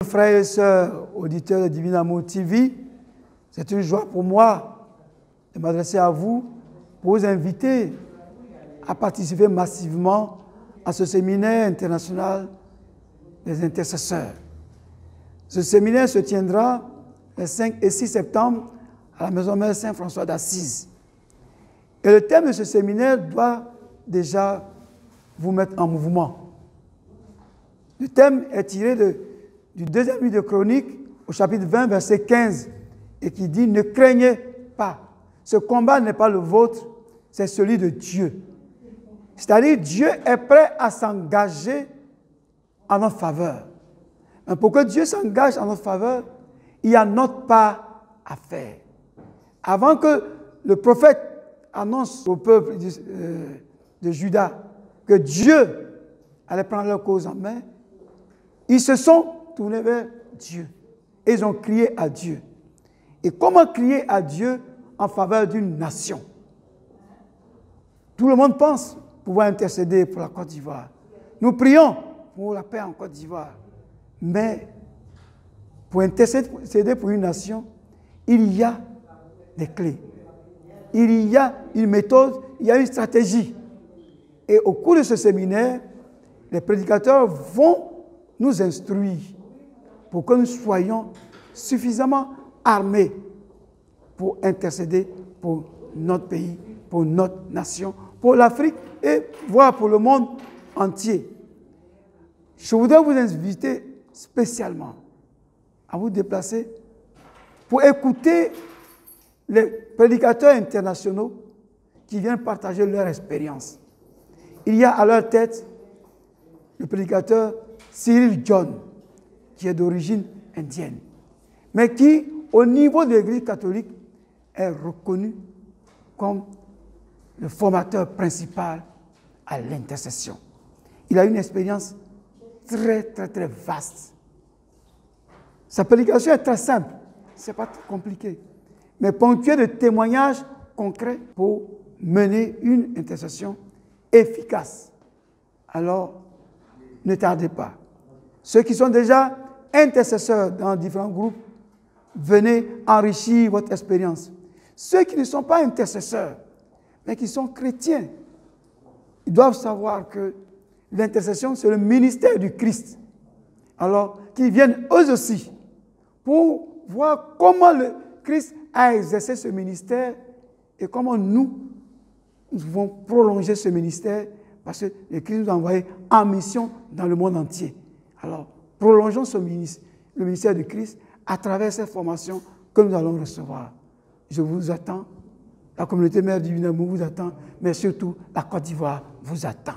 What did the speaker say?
Frères et sœurs, auditeurs de Divin Amour TV, c'est une joie pour moi de m'adresser à vous pour vous inviter à participer massivement à ce séminaire international des intercesseurs. Ce séminaire se tiendra les 5 et 6 septembre à la Maison Mère Saint-François d'Assise. Et le thème de ce séminaire doit déjà vous mettre en mouvement. Le thème est tiré du deuxième livre de Chroniques, au chapitre 20, verset 15, et qui dit « Ne craignez pas, ce combat n'est pas le vôtre, c'est celui de Dieu. » C'est-à-dire, Dieu est prêt à s'engager en notre faveur. Mais pour que Dieu s'engage en notre faveur, il y a notre part à faire. Avant que le prophète annonce au peuple de Juda que Dieu allait prendre leur cause en main, ils se sont tournés vers Dieu. Et ils ont crié à Dieu. Et comment crier à Dieu en faveur d'une nation? Tout le monde pense pouvoir intercéder pour la Côte d'Ivoire. Nous prions pour la paix en Côte d'Ivoire. Mais pour intercéder pour une nation, il y a des clés. Il y a une méthode, il y a une stratégie. Et au cours de ce séminaire, les prédicateurs vont nous instruire pour que nous soyons suffisamment armés pour intercéder pour notre pays, pour notre nation, pour l'Afrique et voire pour le monde entier. Je voudrais vous inviter spécialement à vous déplacer pour écouter les prédicateurs internationaux qui viennent partager leur expérience. Il y a à leur tête le prédicateur Cyril John, qui est d'origine indienne, mais qui, au niveau de l'Église catholique, est reconnu comme le formateur principal à l'intercession. Il a une expérience très vaste. Sa prédication est très simple, ce n'est pas très compliqué, mais ponctuée de témoignages concrets pour mener une intercession efficace. Alors, ne tardez pas. Ceux qui sont déjà intercesseurs dans différents groupes, venez enrichir votre expérience. Ceux qui ne sont pas intercesseurs, mais qui sont chrétiens, ils doivent savoir que l'intercession, c'est le ministère du Christ. Alors, qu'ils viennent eux aussi pour voir comment le Christ a exercé ce ministère et comment nous devons prolonger ce ministère parce que le Christ nous a envoyés en mission dans le monde entier. Alors, prolongeons le ministère du Christ à travers cette formation que nous allons recevoir. Je vous attends, la communauté Mère Divin Amour vous attend, mais surtout la Côte d'Ivoire vous attend.